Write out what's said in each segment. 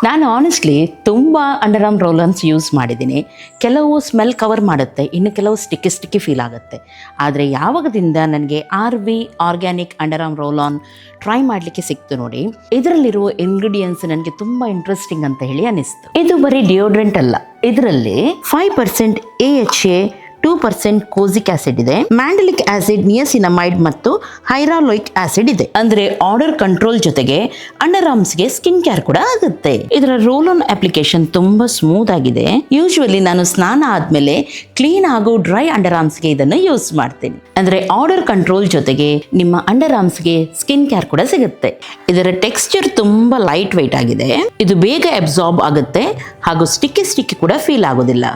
ನಾನು ಆನೆಸ್ಟ್ಲಿ ತುಂಬ under arm ರೋಲನ್ಸ್ use ಮಾಡಿದ್ದೀನಿ. ಕೆಲವು ಸ್ಮೆಲ್ ಕವರ್ ಮಾಡುತ್ತೆ, ಇನ್ನು ಕೆಲವು ಸ್ಟಿಕ್ಕಿ ಫೀಲ್ ಆಗುತ್ತೆ. ಆದರೆ ಯಾವಾಗದಿಂದ ನನಗೆ RV organic underarm roll on try ಮಾಡಲಿಕ್ಕೆ ಸಿಕ್ತು ನೋಡಿ, ಇದರಲ್ಲಿರುವ ಇಂಗ್ರೀಡಿಯೆಂಟ್ಸ್ ನನಗೆ ತುಂಬ ಇಂಟ್ರೆಸ್ಟಿಂಗ್ ಅಂತ ಹೇಳಿ ಅನಿಸ್ತು. ಇದು ಬರೀ ಡಿಯೋಡ್ರೆಂಟ್ ಅಲ್ಲ, ಇದರಲ್ಲಿ 5% AHA, 2% ಕೋಸಿಕ್ ಆಸಿಡ್ ಇದೆ, ಮ್ಯಾಂಡಲಿಕ್ ಆಸಿಡ್, ನಿಯಾಸಿನಮೈಡ್ ಮತ್ತು ಹೈರಾಲೋಯಿಕ್ ಆಸಿಡ್ ಇದೆ. ಅಂದ್ರೆ ಆರ್ಡರ್ ಕಂಟ್ರೋಲ್ ಜೊತೆಗೆ ಅಂಡರ್ ಆರ್ಮ್ಸ್ಗೆ ಸ್ಕಿನ್ ಕೇರ್ ಕೂಡ ಆಗುತ್ತೆ. ಇದರ ರೋಲ್ ಆನ್ ಅಪ್ಲಿಕೇಶನ್ ತುಂಬಾ ಸ್ಮೂತ್ ಆಗಿದೆ. ಯೂಶುವಲಿ ನಾನು ಸ್ನಾನ ಆದ್ಮೇಲೆ ಕ್ಲೀನ್ ಹಾಗೂ ಡ್ರೈ ಅಂಡರ್ ಆರ್ಮ್ಸ್ಗೆ ಇದನ್ನು ಯೂಸ್ ಮಾಡ್ತೀನಿ. ಅಂದ್ರೆ ಆರ್ಡರ್ ಕಂಟ್ರೋಲ್ ಜೊತೆಗೆ ನಿಮ್ಮ ಅಂಡರ್ ಆರ್ಮ್ಸ್ಗೆ ಸ್ಕಿನ್ ಕೇರ್ ಕೂಡ ಸಿಗುತ್ತೆ. ಇದರ ಟೆಕ್ಸ್ಚರ್ ತುಂಬಾ ಲೈಟ್ ವೆಯ್ಟ್ ಆಗಿದೆ. ಇದು ಬೇಗ ಅಬ್ಸಾರ್ಬ್ ಆಗುತ್ತೆ ಹಾಗೂ ಸ್ಟಿಕ್ಕಿ ಕೂಡ ಫೀಲ್ ಆಗೋದಿಲ್ಲ.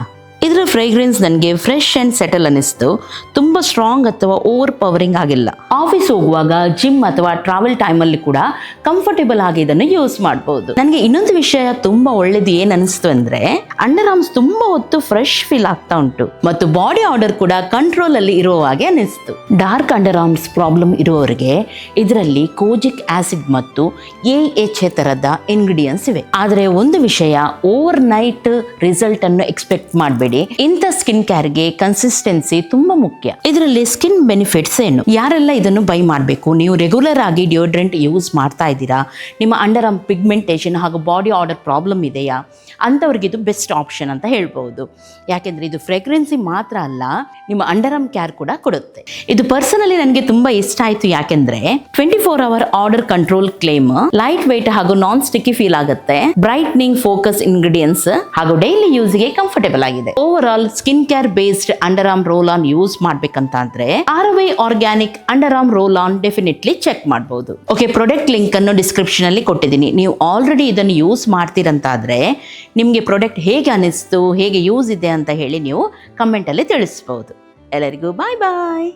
ಇದರ ಫ್ರೇಗ್ರೆನ್ಸ್ ನನಗೆ ಫ್ರೆಶ್ ಆ್ಯಂಡ್ ಸೆಟಲ್ ಅನ್ನಿಸ್ತು. ತುಂಬ ಸ್ಟ್ರಾಂಗ್ ಅಥವಾ ಓವರ್ ಪವರಿಂಗ್ ಆಗಿಲ್ಲ. ಆಫೀಸ್ ಹೋಗುವಾಗ, ಜಿಮ್ ಅಥವಾ ಟ್ರಾವೆಲ್ ಟೈಮಲ್ಲಿ ಕೂಡ ಕಂಫರ್ಟೇಬಲ್ ಆಗಿ ಇದನ್ನು ಯೂಸ್ ಮಾಡ್ಬೋದು. ನನಗೆ ಇನ್ನೊಂದು ವಿಷಯ ತುಂಬ ಒಳ್ಳೇದು ಏನು ಅನಿಸ್ತು ಅಂದರೆ, ಅಂಡರ್ ಆರ್ಮ್ಸ್ ತುಂಬ ಹೊತ್ತು ಫ್ರೆಶ್ ಫೀಲ್ ಆಗ್ತಾ ಉಂಟು ಮತ್ತು ಬಾಡಿ ಆರ್ಡರ್ ಕೂಡ ಕಂಟ್ರೋಲ್ ಅಲ್ಲಿ ಇರುವ ಹಾಗೆ ಅನಿಸ್ತು. ಡಾರ್ಕ್ ಅಂಡರ್ ಆರ್ಮ್ಸ್ ಪ್ರಾಬ್ಲಮ್ ಇರುವವರಿಗೆ ಇದರಲ್ಲಿ ಕೋಜಿಕ್ ಆಸಿಡ್ ಮತ್ತು AHA ತರದ ಇಂಗ್ರೀಡಿಯೆಂಟ್ಸ್ ಇವೆ. ಆದರೆ ಒಂದು ವಿಷಯ, ಓವರ್ ನೈಟ್ ರಿಸಲ್ಟ್ ಅನ್ನು ಎಕ್ಸ್ಪೆಕ್ಟ್ ಮಾಡಬೇಡಿ. ಇಂಥ ಸ್ಕಿನ್ ಕೇರ್ಗೆ ಕನ್ಸಿಸ್ಟೆನ್ಸಿ ತುಂಬಾ ಮುಖ್ಯ. ಇದರಲ್ಲಿ ಸ್ಕಿನ್ ಬೆನಿಫಿಟ್ಸ್ ಏನು? ಯಾರೆಲ್ಲ ಇದನ್ನು ಬೈ ಮಾಡಬೇಕು? ನೀವು ರೆಗ್ಯುಲರ್ ಆಗಿ ಡಿಯೋಡ್ರೆಂಟ್ ಯೂಸ್ ಮಾಡ್ತಾ ಇದ್ದೀರಾ, ನಿಮ್ಮ ಅಂಡರ್ ಆರ್ಮ್ ಪಿಗ್ಮೆಂಟೇಷನ್ ಹಾಗೂ ಬಾಡಿ ಆರ್ಡರ್ ಪ್ರಾಬ್ಲಮ್ ಇದೆಯಾ ಅಂಥವ್ರಿಗೆ ಇದು ಬೆಸ್ಟ್ ಆಪ್ಷನ್ ಅಂತ ಹೇಳ್ಬೋದು. ಯಾಕೆಂದ್ರೆ ಇದು ಫ್ರೆಗ್ರೆನ್ಸಿ ಮಾತ್ರ ಅಲ್ಲ, ನಿಮ್ಮ ಅಂಡರ್ ಆರ್ಮ್ ಕೇರ್ ಕೂಡ ಕೊಡುತ್ತೆ. ಇದು ಪರ್ಸನಲಿ ನನಗೆ ತುಂಬಾ ಇಷ್ಟ ಆಯ್ತು. ಯಾಕೆಂದ್ರೆ 24 hour odour control claim, lightweight ಹಾಗೂ ನಾನ್ ಸ್ಟಿಕ್ಕಿ ಫೀಲ್ ಆಗುತ್ತೆ, ಬ್ರೈಟ್ನಿಂಗ್ ಫೋಕಸ್ ಇಂಗ್ರೀಡಿಯೆಂಟ್ಸ್ ಹಾಗೂ ಡೈಲಿ ಯೂಸ್ಗೆ ಕಂಫರ್ಟೇಬಲ್ ಆಗಿದೆ. Overall skin care based underarm roll on use ಮಾಡ್ಬೇಕಂತ ಅಂದ್ರೆ RV organic underarm roll on definitely check ಮಾಡಬಹುದು. Okay, product link ಅನ್ನು description ಅಲ್ಲಿ ಕೊಟ್ಟಿದ್ದೀನಿ. ನೀವು ಆಲ್ರೆಡಿ ಇದನ್ನು ಯೂಸ್ ಮಾಡ್ತೀರಂತಾದ್ರೆ ನಿಮಗೆ ಪ್ರಾಡಕ್ಟ್ ಹೇಗೆ ಅನಿಸ್ತು, ಹೇಗೆ ಯೂಸ್ ಇದೆ ಅಂತ ಹೇಳಿ ನೀವು ಕಮೆಂಟ್ ಅಲ್ಲಿ ತಿಳಿಸಬಹುದು. ಎಲ್ಲರಿಗೂ ಬಾಯ್ ಬಾಯ್.